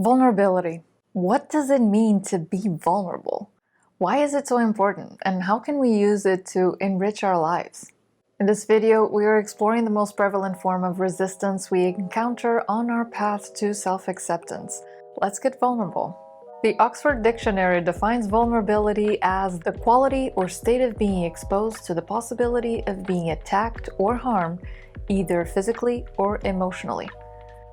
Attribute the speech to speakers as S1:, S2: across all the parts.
S1: Vulnerability. What does it mean to be vulnerable? Why is it so important? And how can we use it to enrich our lives? In this video, we are exploring the most prevalent form of resistance we encounter on our path to self-acceptance. Let's get vulnerable. The Oxford Dictionary defines vulnerability as the quality or state of being exposed to the possibility of being attacked or harmed, either physically or emotionally.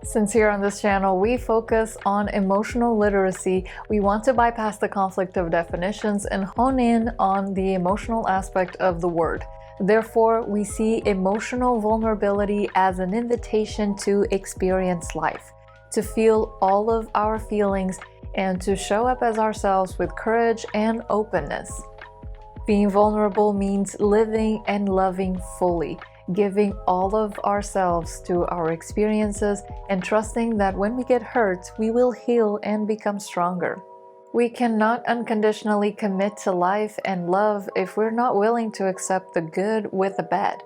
S1: Since here on this channel we focus on emotional literacy, we want to bypass the conflict of definitions and hone in on the emotional aspect of the word. Therefore, we see emotional vulnerability as an invitation to experience life, to feel all of our feelings, and to show up as ourselves with courage and openness. Being vulnerable means living and loving fully, giving all of ourselves to our experiences and trusting that when we get hurt, we will heal and become stronger. We cannot unconditionally commit to life and love if we're not willing to accept the good with the bad.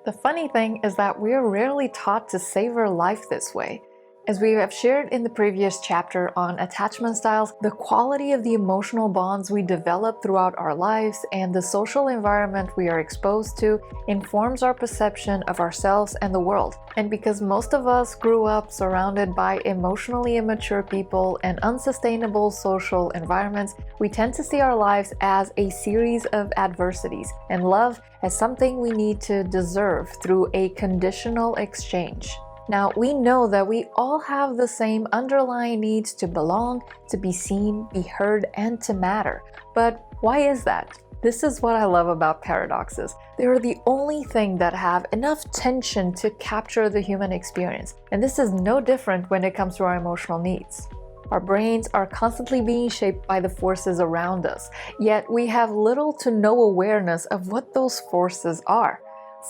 S1: The funny thing is that we're rarely taught to savor life this way. As we have shared in the previous chapter on attachment styles, the quality of the emotional bonds we develop throughout our lives and the social environment we are exposed to informs our perception of ourselves and the world. And because most of us grew up surrounded by emotionally immature people and unsustainable social environments, we tend to see our lives as a series of adversities and love as something we need to deserve through a conditional exchange. Now, we know that we all have the same underlying needs to belong, to be seen, be heard, and to matter. But why is that? This is what I love about paradoxes. They are the only thing that have enough tension to capture the human experience. And this is no different when it comes to our emotional needs. Our brains are constantly being shaped by the forces around us, yet we have little to no awareness of what those forces are.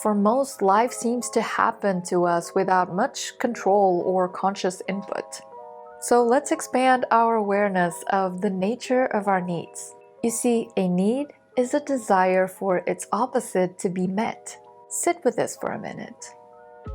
S1: For most, life seems to happen to us without much control or conscious input. So let's expand our awareness of the nature of our needs. You see, a need is a desire for its opposite to be met. Sit with this for a minute.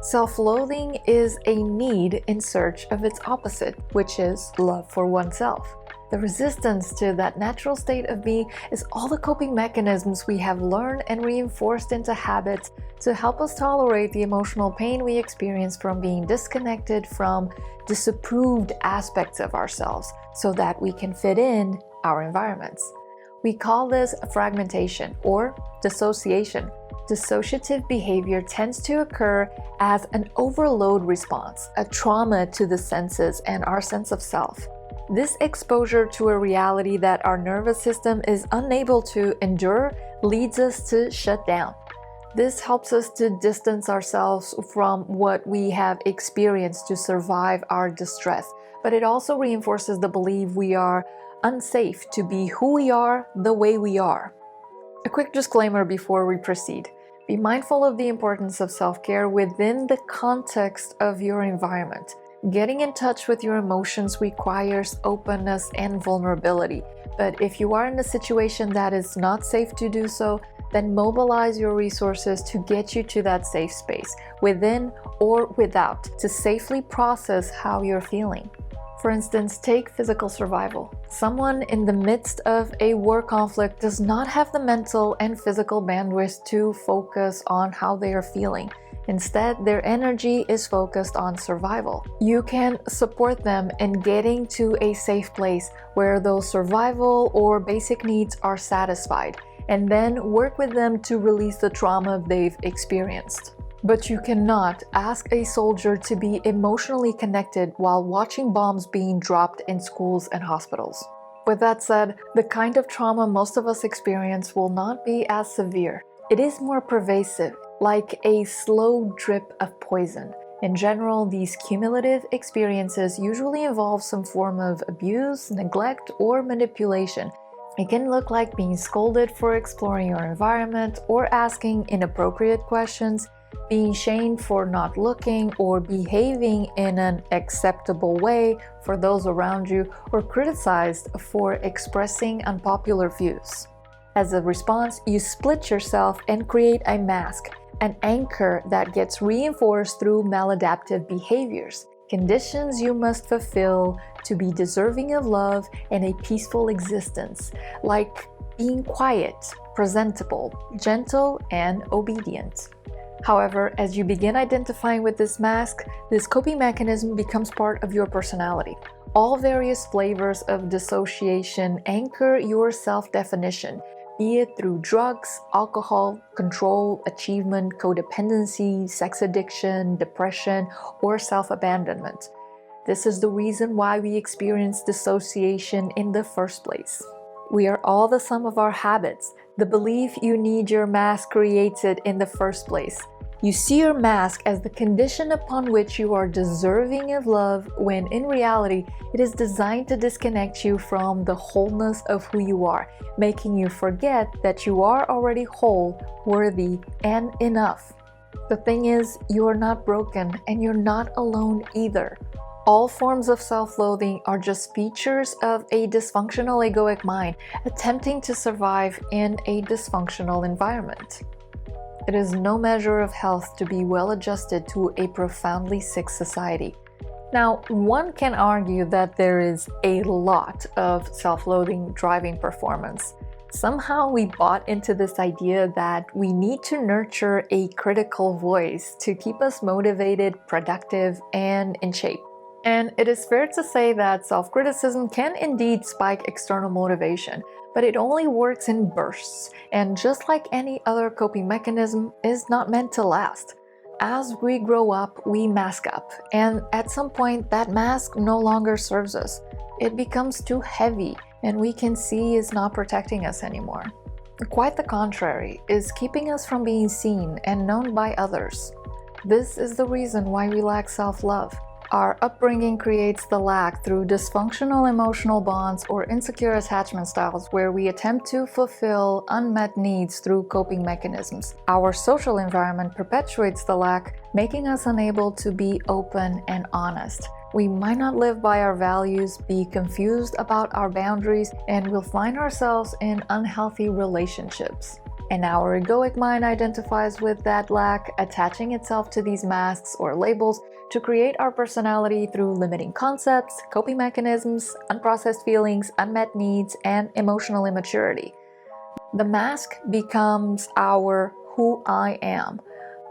S1: Self-loathing is a need in search of its opposite, which is love for oneself. The resistance to that natural state of being is all the coping mechanisms we have learned and reinforced into habits to help us tolerate the emotional pain we experience from being disconnected from disapproved aspects of ourselves so that we can fit in our environments. We call this fragmentation or dissociation. Dissociative behavior tends to occur as an overload response, a trauma to the senses and our sense of self. This exposure to a reality that our nervous system is unable to endure leads us to shut down. This helps us to distance ourselves from what we have experienced to survive our distress, but it also reinforces the belief we are unsafe to be who we are the way we are. A quick disclaimer before we proceed. Be mindful of the importance of self-care within the context of your environment. Getting in touch with your emotions requires openness and vulnerability, but if you are in a situation that is not safe to do so, then mobilize your resources to get you to that safe space, within or without, to safely process how you're feeling. For instance, take physical survival. Someone in the midst of a war conflict does not have the mental and physical bandwidth to focus on how they are feeling. Instead, their energy is focused on survival. You can support them in getting to a safe place where those survival or basic needs are satisfied, and then work with them to release the trauma they've experienced. But you cannot ask a soldier to be emotionally connected while watching bombs being dropped in schools and hospitals. With that said, the kind of trauma most of us experience will not be as severe. It is more pervasive, like a slow drip of poison. In general, these cumulative experiences usually involve some form of abuse, neglect, or manipulation. It can look like being scolded for exploring your environment or asking inappropriate questions, being shamed for not looking or behaving in an acceptable way for those around you, or criticized for expressing unpopular views. As a response, you split yourself and create a mask, an anchor that gets reinforced through maladaptive behaviors. conditions you must fulfill to be deserving of love and a peaceful existence, like being quiet, presentable, gentle, and obedient. However, as you begin identifying with this mask, this coping mechanism becomes part of your personality. All various flavors of dissociation anchor your self-definition, be it through drugs, alcohol, control, achievement, codependency, sex addiction, depression, or self-abandonment. This is the reason why we experience dissociation in the first place. We are all the sum of our habits. The belief you need your mask creates it in the first place. You see your mask as the condition upon which you are deserving of love, when in reality, it is designed to disconnect you from the wholeness of who you are, making you forget that you are already whole, worthy, and enough. The thing is, you are not broken, and you're not alone either. All forms of self-loathing are just features of a dysfunctional egoic mind attempting to survive in a dysfunctional environment. It is no measure of health to be well adjusted to a profoundly sick society. Now, one can argue that there is a lot of self-loathing driving performance. Somehow we bought into this idea that we need to nurture a critical voice to keep us motivated, productive, and in shape. And it is fair to say that self-criticism can indeed spike external motivation, but it only works in bursts, and just like any other coping mechanism, is not meant to last. As we grow up, we mask up, and at some point that mask no longer serves us. It becomes too heavy, and we can see is not protecting us anymore. Quite the contrary, is keeping us from being seen and known by others. This is the reason why we lack self-love. Our upbringing creates the lack through dysfunctional emotional bonds or insecure attachment styles where we attempt to fulfill unmet needs through coping mechanisms. Our social environment perpetuates the lack, making us unable to be open and honest. We might not live by our values, be confused about our boundaries, and will find ourselves in unhealthy relationships. And our egoic mind identifies with that lack, attaching itself to these masks or labels to create our personality through limiting concepts, coping mechanisms, unprocessed feelings, unmet needs, and emotional immaturity. The mask becomes our who I am.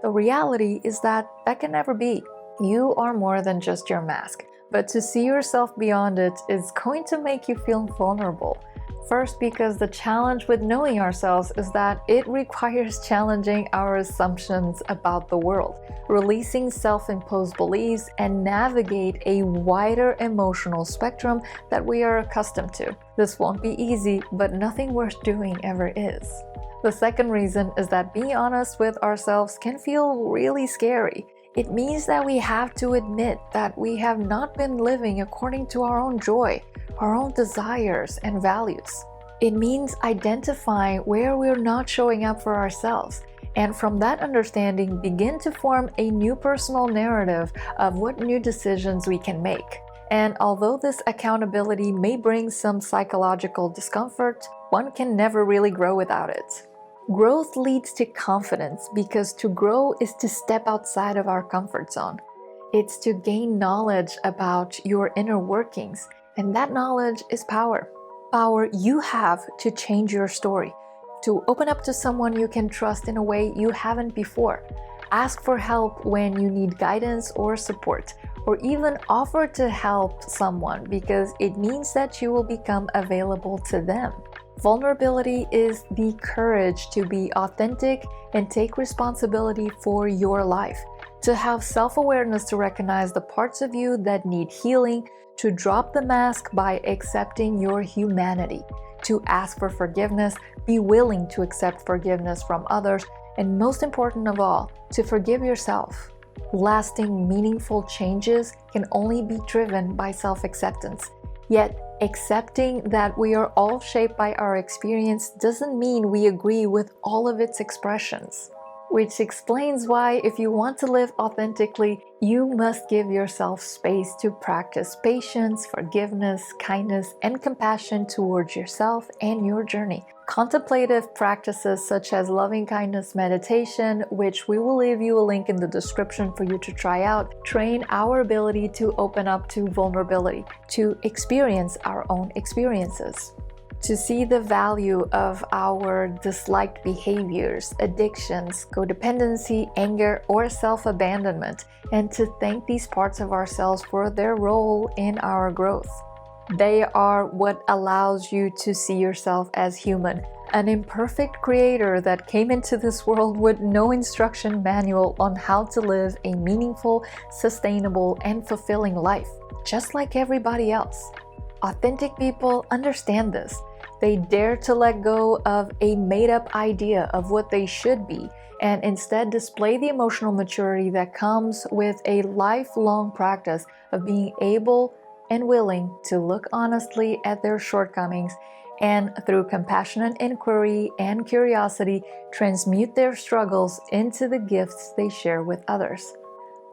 S1: The reality is that can never be. You are more than just your mask, but to see yourself beyond it is going to make you feel vulnerable. First, because the challenge with knowing ourselves is that it requires challenging our assumptions about the world, releasing self-imposed beliefs, and navigate a wider emotional spectrum that we are accustomed to. This won't be easy, but nothing worth doing ever is. The second reason is that being honest with ourselves can feel really scary. It means that we have to admit that we have not been living according to our own joy, our own desires and values. It means identifying where we're not showing up for ourselves, and from that understanding begin to form a new personal narrative of what new decisions we can make. And although this accountability may bring some psychological discomfort, one can never really grow without it. Growth leads to confidence because to grow is to step outside of our comfort zone. It's to gain knowledge about your inner workings, and that knowledge is power. Power you have to change your story, to open up to someone you can trust in a way you haven't before. Ask for help when you need guidance or support, or even offer to help someone because it means that you will become available to them. Vulnerability is the courage to be authentic and take responsibility for your life, to have self-awareness to recognize the parts of you that need healing, to drop the mask by accepting your humanity, to ask for forgiveness, be willing to accept forgiveness from others, and most important of all, to forgive yourself. Lasting, meaningful changes can only be driven by self-acceptance. Yet, accepting that we are all shaped by our experience doesn't mean we agree with all of its expressions. which explains why, if you want to live authentically, you must give yourself space to practice patience, forgiveness, kindness, and compassion towards yourself and your journey. Contemplative practices such as loving kindness meditation, which we will leave you a link in the description for you to try out, train our ability to open up to vulnerability, to experience our own experiences, to see the value of our disliked behaviors, addictions, codependency, anger, or self-abandonment, and to thank these parts of ourselves for their role in our growth. They are what allows you to see yourself as human, an imperfect creator that came into this world with no instruction manual on how to live a meaningful, sustainable, and fulfilling life, just like everybody else. Authentic people understand this. They dare to let go of a made-up idea of what they should be and instead display the emotional maturity that comes with a lifelong practice of being able and willing to look honestly at their shortcomings and, through compassionate inquiry and curiosity, transmute their struggles into the gifts they share with others.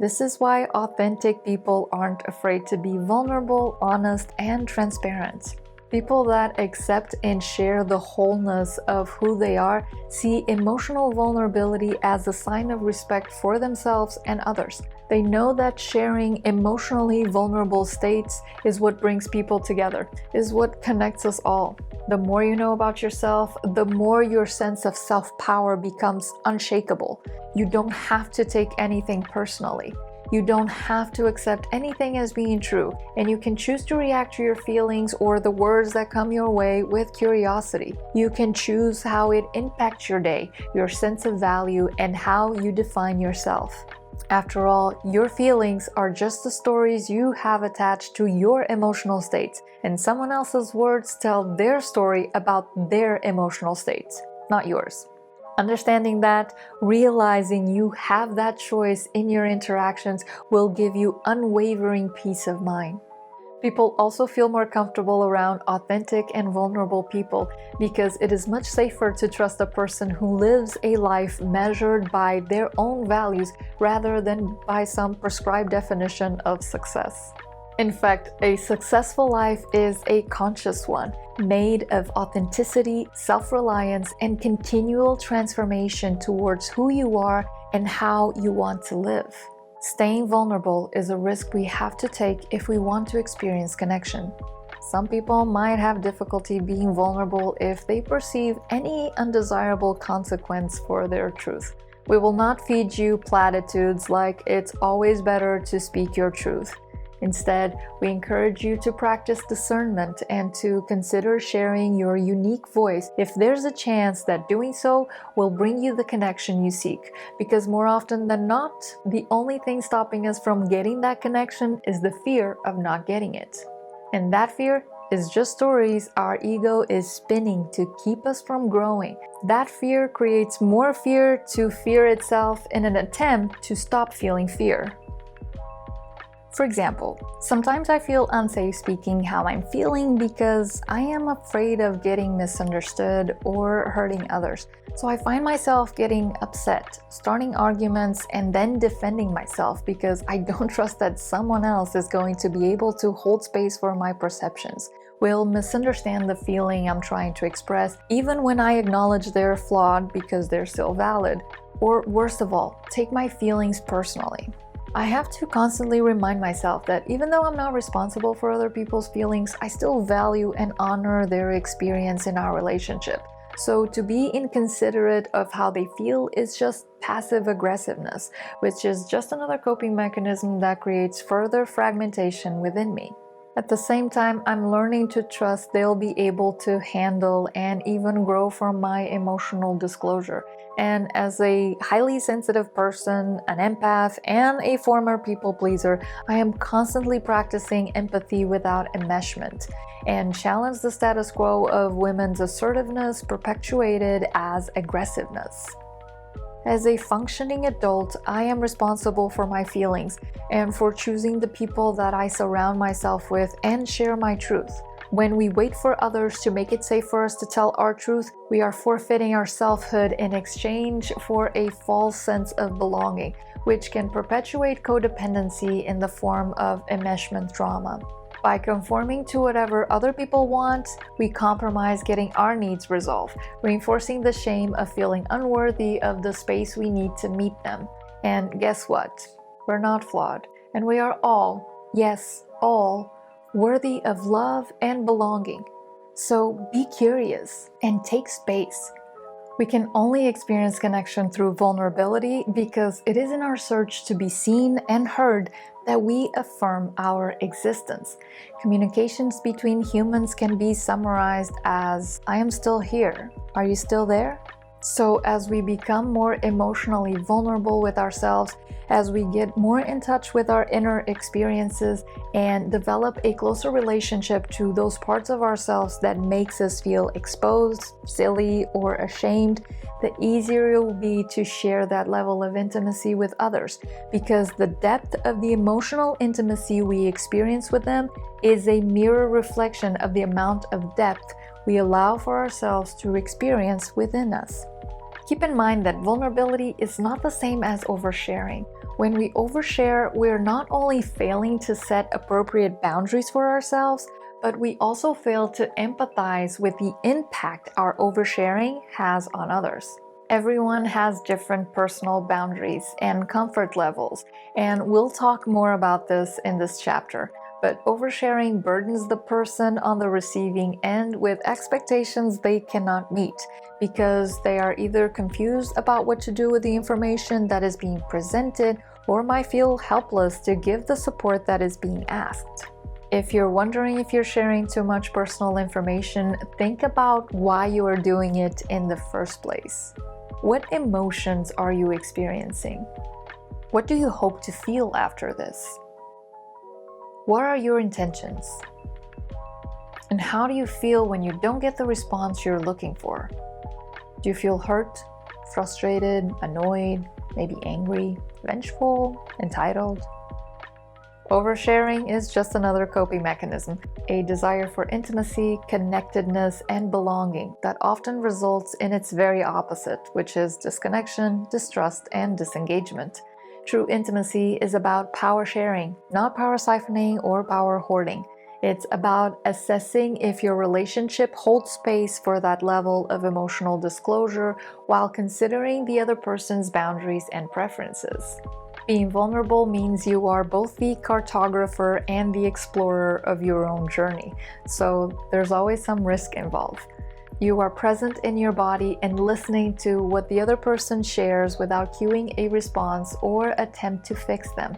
S1: This is why authentic people aren't afraid to be vulnerable, honest, and transparent. People that accept and share the wholeness of who they are see emotional vulnerability as a sign of respect for themselves and others. They know that sharing emotionally vulnerable states is what brings people together, is what connects us all. The more you know about yourself, the more your sense of self-power becomes unshakable. You don't have to take anything personally. You don't have to accept anything as being true, and you can choose to react to your feelings or the words that come your way with curiosity. You can choose how it impacts your day, your sense of value, and how you define yourself. After all, your feelings are just the stories you have attached to your emotional states, and someone else's words tell their story about their emotional states, not yours. Understanding that, realizing you have that choice in your interactions will give you unwavering peace of mind. People also feel more comfortable around authentic and vulnerable people because it is much safer to trust a person who lives a life measured by their own values rather than by some prescribed definition of success. In fact, a successful life is a conscious one, made of authenticity, self-reliance, and continual transformation towards who you are and how you want to live. Staying vulnerable is a risk we have to take if we want to experience connection. Some people might have difficulty being vulnerable if they perceive any undesirable consequence for their truth. We will not feed you platitudes like it's always better to speak your truth. Instead, we encourage you to practice discernment and to consider sharing your unique voice if there's a chance that doing so will bring you the connection you seek. Because more often than not, the only thing stopping us from getting that connection is the fear of not getting it. And that fear is just stories our ego is spinning to keep us from growing. That fear creates more fear to fear itself in an attempt to stop feeling fear. For example, sometimes I feel unsafe speaking how I'm feeling because I am afraid of getting misunderstood or hurting others. So I find myself getting upset, starting arguments, and then defending myself because I don't trust that someone else is going to be able to hold space for my perceptions, will misunderstand the feeling I'm trying to express, even when I acknowledge they're flawed because they're still valid, or worst of all, take my feelings personally. I have to constantly remind myself that even though I'm not responsible for other people's feelings, I still value and honor their experience in our relationship. So to be inconsiderate of how they feel is just passive aggressiveness, which is just another coping mechanism that creates further fragmentation within me. At the same time, I'm learning to trust they'll be able to handle and even grow from my emotional disclosure. And as a highly sensitive person, an empath, and a former people pleaser, I am constantly practicing empathy without enmeshment and challenge the status quo of women's assertiveness perpetuated as aggressiveness. As a functioning adult, I am responsible for my feelings and for choosing the people that I surround myself with and share my truth. When we wait for others to make it safe for us to tell our truth, we are forfeiting our selfhood in exchange for a false sense of belonging, which can perpetuate codependency in the form of enmeshment trauma. By conforming to whatever other people want, we compromise getting our needs resolved, reinforcing the shame of feeling unworthy of the space we need to meet them. And guess what? We're not flawed, and we are all, yes, all, worthy of love and belonging. So be curious and take space. We can only experience connection through vulnerability because it is in our search to be seen and heard that we affirm our existence. Communications between humans can be summarized as, I am still here. Are you still there? So as we become more emotionally vulnerable with ourselves, as we get more in touch with our inner experiences and develop a closer relationship to those parts of ourselves that makes us feel exposed, silly, or ashamed, the easier it will be to share that level of intimacy with others, because the depth of the emotional intimacy we experience with them is a mirror reflection of the amount of depth we allow for ourselves to experience within us. Keep in mind that vulnerability is not the same as oversharing. When we overshare, we're not only failing to set appropriate boundaries for ourselves, but we also fail to empathize with the impact our oversharing has on others. Everyone has different personal boundaries and comfort levels, and we'll talk more about this in this chapter. But oversharing burdens the person on the receiving end with expectations they cannot meet because they are either confused about what to do with the information that is being presented or might feel helpless to give the support that is being asked. If you're wondering if you're sharing too much personal information, think about why you are doing it in the first place. What emotions are you experiencing? What do you hope to feel after this? What are your intentions? And how do you feel when you don't get the response you're looking for? Do you feel hurt, frustrated, annoyed, maybe angry, vengeful, entitled? Oversharing is just another coping mechanism, a desire for intimacy, connectedness, and belonging that often results in its very opposite, which is disconnection, distrust, and disengagement. True intimacy is about power sharing, not power siphoning or power hoarding. It's about assessing if your relationship holds space for that level of emotional disclosure while considering the other person's boundaries and preferences. Being vulnerable means you are both the cartographer and the explorer of your own journey, so there's always some risk involved. You are present in your body and listening to what the other person shares without cueing a response or attempt to fix them.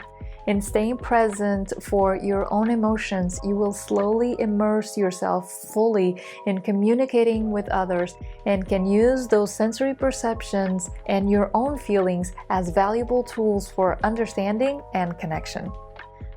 S1: In staying present for your own emotions, you will slowly immerse yourself fully in communicating with others and can use those sensory perceptions and your own feelings as valuable tools for understanding and connection.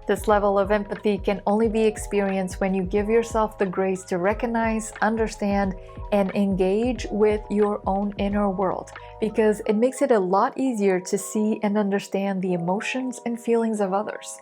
S1: This level of empathy can only be experienced when you give yourself the grace to recognize, understand, and engage with your own inner world, because it makes it a lot easier to see and understand the emotions and feelings of others.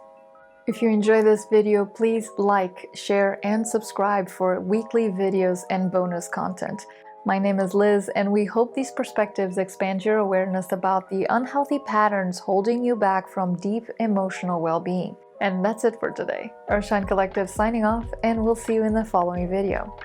S1: If you enjoy this video, please like, share, and subscribe for weekly videos and bonus content. My name is Liz, and we hope these perspectives expand your awareness about the unhealthy patterns holding you back from deep emotional well-being. And that's it for today. Earthshine Collective signing off, and we'll see you in the following video.